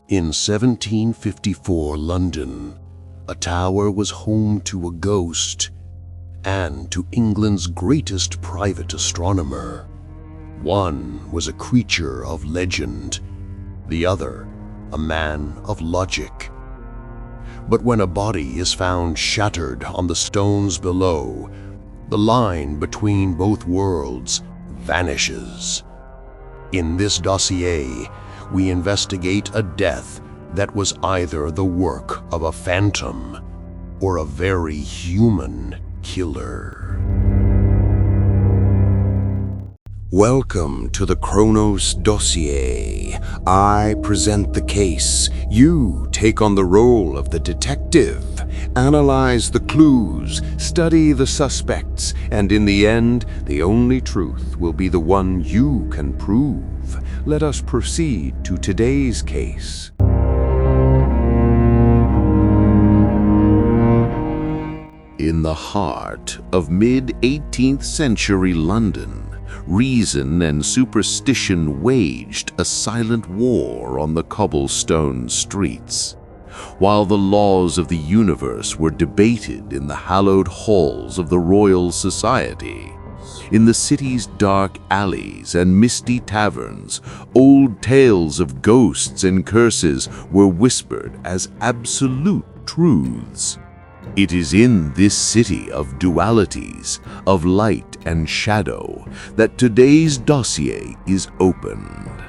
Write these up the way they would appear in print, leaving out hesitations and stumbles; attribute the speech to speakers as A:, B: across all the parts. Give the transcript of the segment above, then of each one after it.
A: In 1754 London, a tower was home to a ghost and to England's greatest private astronomer. One was a creature of legend, the other a man of logic. But when a body is found shattered on the stones below, the line between both worlds vanishes. In this dossier, we investigate a death that was either the work of a phantom or a very human killer.
B: Welcome to the Chronos Dossier. I present the case. You take on the role of the detective. Analyze the clues, study the suspects, and in the end, the only truth will be the one you can prove. Let us proceed to today's case. In the heart of mid-18th century London, reason and superstition waged a silent war on the cobblestone streets. While the laws of the universe were debated in the hallowed halls of the Royal Society, in the city's dark alleys and misty taverns, old tales of ghosts and curses were whispered as absolute truths. It is in this city of dualities, of light and shadow, that today's dossier is opened.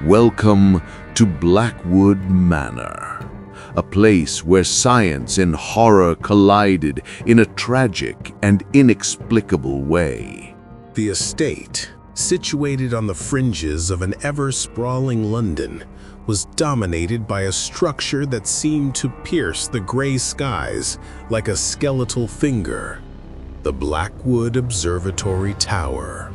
B: Welcome to Blackwood Manor, a place where science and horror collided in a tragic and inexplicable way.
C: The estate, situated on the fringes of an ever-sprawling London, was dominated by a structure that seemed to pierce the gray skies like a skeletal finger: the Blackwood Observatory Tower.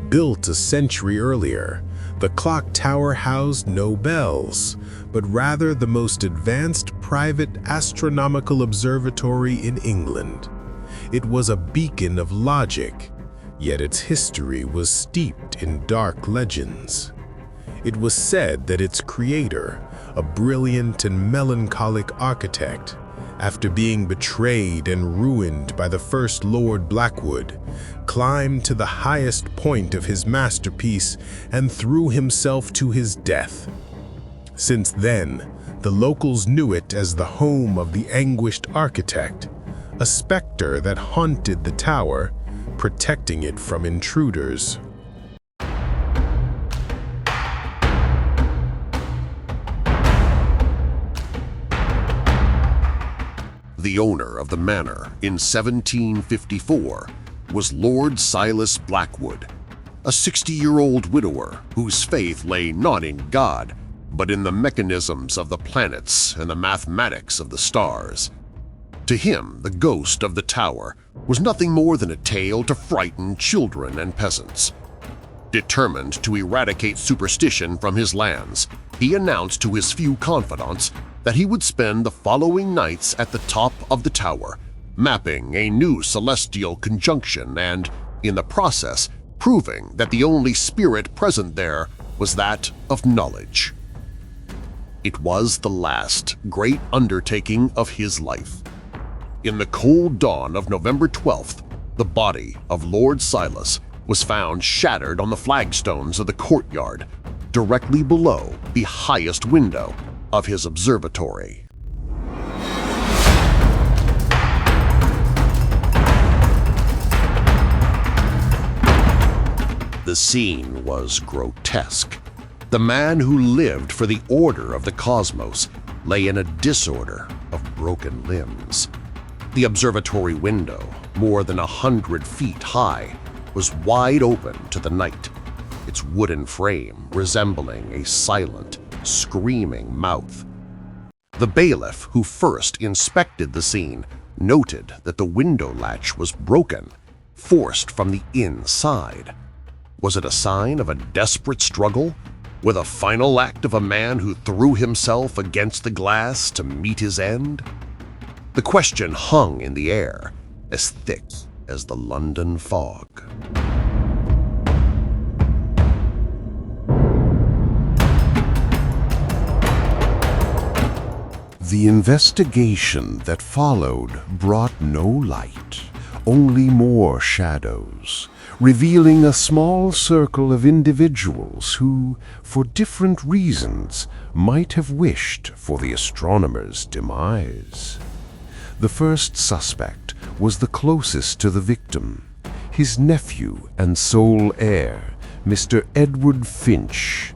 C: Built a century earlier, the clock tower housed no bells, but rather the most advanced private astronomical observatory in England. It was a beacon of logic, yet its history was steeped in dark legends. It was said that its creator, a brilliant and melancholic architect, after being betrayed and ruined by the first Lord Blackwood, climbed to the highest point of his masterpiece and threw himself to his death. Since then, the locals knew it as the home of the anguished architect, a specter that haunted the tower, protecting it from intruders.
A: The owner of the manor in 1754 was Lord Silas Blackwood, a 60-year-old widower whose faith lay not in God, but in the mechanisms of the planets and the mathematics of the stars. To him, the ghost of the tower was nothing more than a tale to frighten children and peasants. Determined to eradicate superstition from his lands, he announced to his few confidants that he would spend the following nights at the top of the tower, mapping a new celestial conjunction and, in the process, proving that the only spirit present there was that of knowledge. It was the last great undertaking of his life. In the cold dawn of November 12th, the body of Lord Silas was found shattered on the flagstones of the courtyard, directly below the highest window of his observatory. The scene was grotesque. The man who lived for the order of the cosmos lay in a disorder of broken limbs. The observatory window, more than 100 feet high, was wide open to the night, its wooden frame resembling a silent, screaming mouth. The bailiff who first inspected the scene noted that the window latch was broken, forced from the inside. Was it a sign of a desperate struggle, with a final act of a man who threw himself against the glass to meet his end? The question hung in the air, as thick as the London fog. The investigation that followed brought no light, only more shadows, revealing a small circle of individuals who, for different reasons, might have wished for the astronomer's demise. The first suspect was the closest to the victim, his nephew and sole heir, Mr. Edward Finch.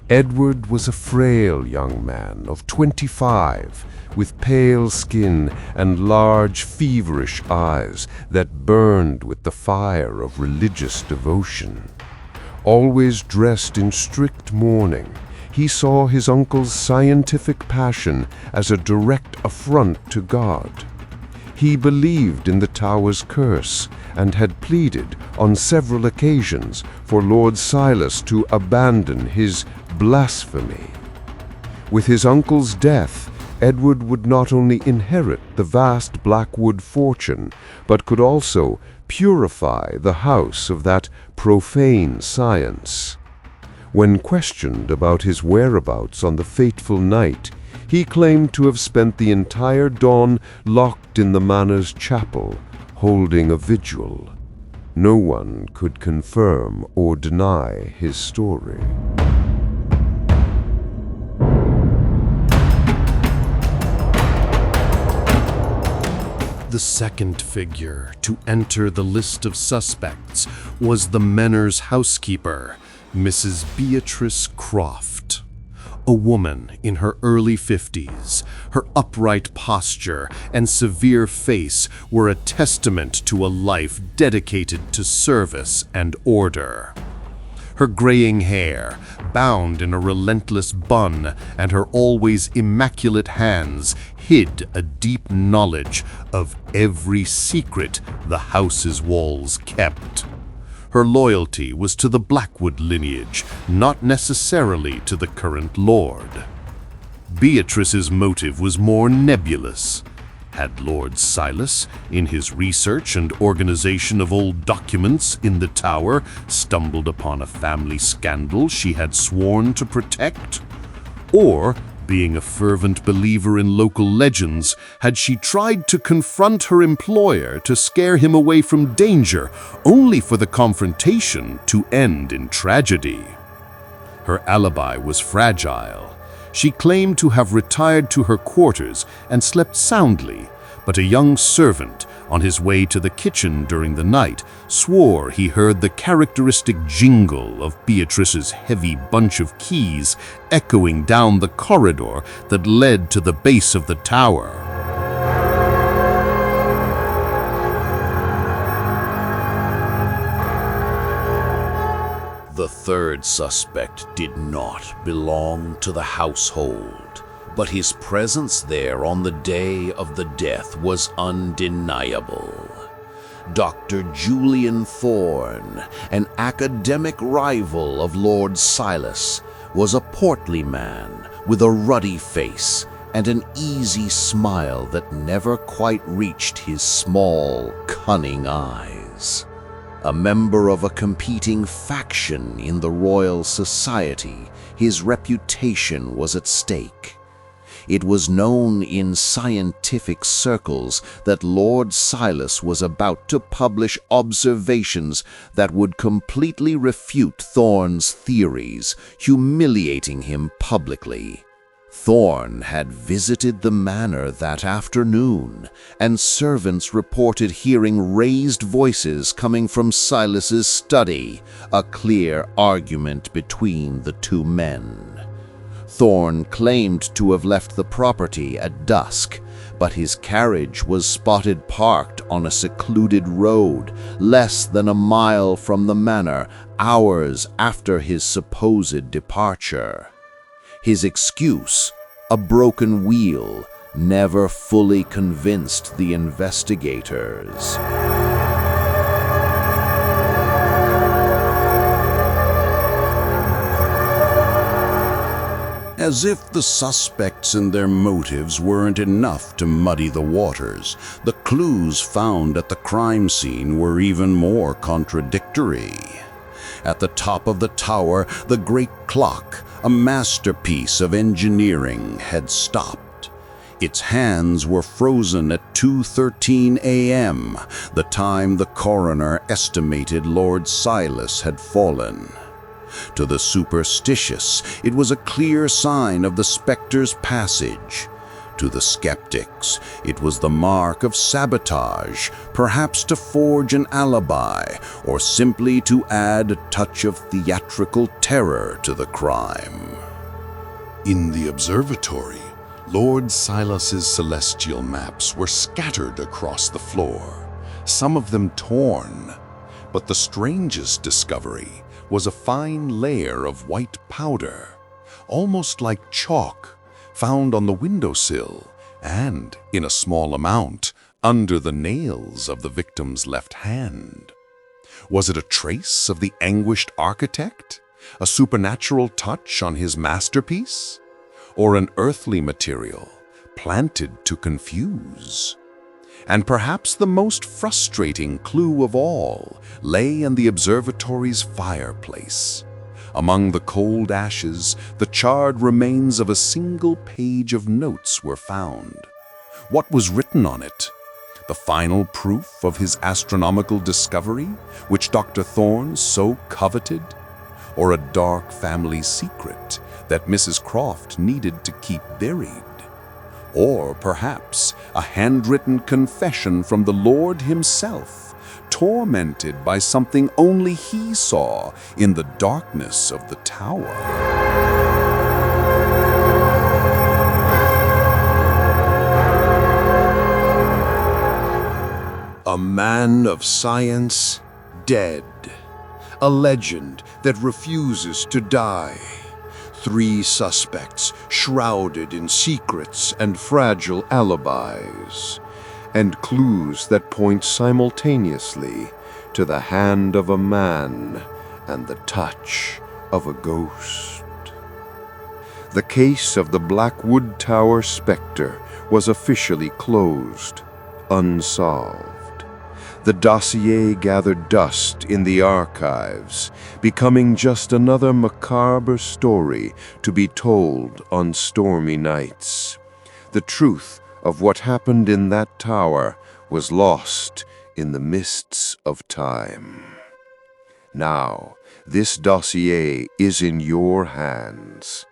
A: Edward was a frail young man of 25, with pale skin and large, feverish eyes that burned with the fire of religious devotion. Always dressed in strict mourning, he saw his uncle's scientific passion as a direct affront to God. He believed in the tower's curse and had pleaded on several occasions for Lord Silas to abandon his blasphemy. With his uncle's death, Edward would not only inherit the vast Blackwood fortune, but could also purify the house of that profane science. When questioned about his whereabouts on the fateful night, he claimed to have spent the entire dawn locked in the manor's chapel, holding a vigil. No one could confirm or deny his story.
D: The second figure to enter the list of suspects was the manor's housekeeper, Mrs. Beatrice Croft. A woman in her early 50s, her upright posture and severe face were a testament to a life dedicated to service and order. Her graying hair, bound in a relentless bun, and her always immaculate hands hid a deep knowledge of every secret the house's walls kept. Her loyalty was to the Blackwood lineage, not necessarily to the current lord. Beatrice's motive was more nebulous. Had Lord Silas, in his research and organization of old documents in the tower, stumbled upon a family scandal she had sworn to protect? Or, being a fervent believer in local legends, had she tried to confront her employer to scare him away from danger, only for the confrontation to end in tragedy? Her alibi was fragile. She claimed to have retired to her quarters and slept soundly, but a young servant, on his way to the kitchen during the night, swore he heard the characteristic jingle of Beatrice's heavy bunch of keys echoing down the corridor that led to the base of the tower.
B: The third suspect did not belong to the household, but his presence there on the day of the death was undeniable. Dr. Julian Thorne, an academic rival of Lord Silas, was a portly man with a ruddy face and an easy smile that never quite reached his small, cunning eyes. A member of a competing faction in the Royal Society, his reputation was at stake. It was known in scientific circles that Lord Silas was about to publish observations that would completely refute Thorne's theories, humiliating him publicly. Thorne had visited the manor that afternoon, and servants reported hearing raised voices coming from Silas's study, a clear argument between the two men. Thorne claimed to have left the property at dusk, but his carriage was spotted parked on a secluded road less than a mile from the manor hours after his supposed departure. His excuse, a broken wheel, never fully convinced the investigators.
E: As if the suspects and their motives weren't enough to muddy the waters, the clues found at the crime scene were even more contradictory. At the top of the tower, the great clock, a masterpiece of engineering, had stopped. Its hands were frozen at 2:13 a.m., the time the coroner estimated Lord Silas had fallen. To the superstitious, it was a clear sign of the specter's passage. To the skeptics, it was the mark of sabotage, perhaps to forge an alibi, or simply to add a touch of theatrical terror to the crime.
A: In the observatory, Lord Silas's celestial maps were scattered across the floor, some of them torn. But the strangest discovery was a fine layer of white powder, almost like chalk, found on the windowsill and, in a small amount, under the nails of the victim's left hand. Was it a trace of the anguished architect? A supernatural touch on his masterpiece? Or an earthly material planted to confuse? And perhaps the most frustrating clue of all lay in the observatory's fireplace. Among the cold ashes, the charred remains of a single page of notes were found. What was written on it? The final proof of his astronomical discovery, which Dr. Thorne so coveted? Or a dark family secret that Mrs. Croft needed to keep buried? Or perhaps a handwritten confession from the Lord himself, tormented by something only he saw in the darkness of the tower. A man of science, dead. A legend that refuses to die. 3 suspects shrouded in secrets and fragile alibis, and clues that point simultaneously to the hand of a man and the touch of a ghost. The case of the Blackwood Tower specter was officially closed, unsolved. The dossier gathered dust in the archives, becoming just another macabre story to be told on stormy nights. The truth of what happened in that tower was lost in the mists of time. Now, this dossier is in your hands.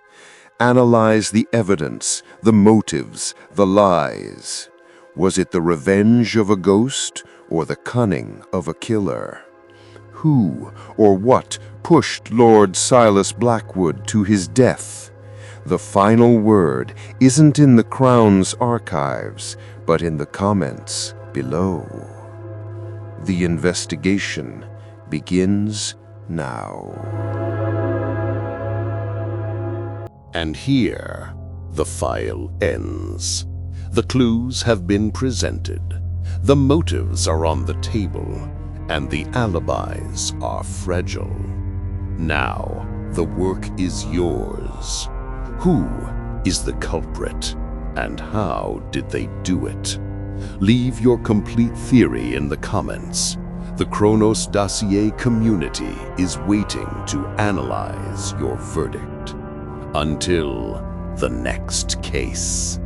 A: Analyze the evidence, the motives, the lies. Was it the revenge of a ghost or the cunning of a killer? Who or what pushed Lord Silas Blackwood to his death? The final word isn't in the Crown's archives, but in the comments below. The investigation begins now.
B: And here, the file ends. The clues have been presented. The motives are on the table, and the alibis are fragile. Now, the work is yours. Who is the culprit, and how did they do it? Leave your complete theory in the comments. The Chronos Dossier community is waiting to analyze your verdict. Until the next case.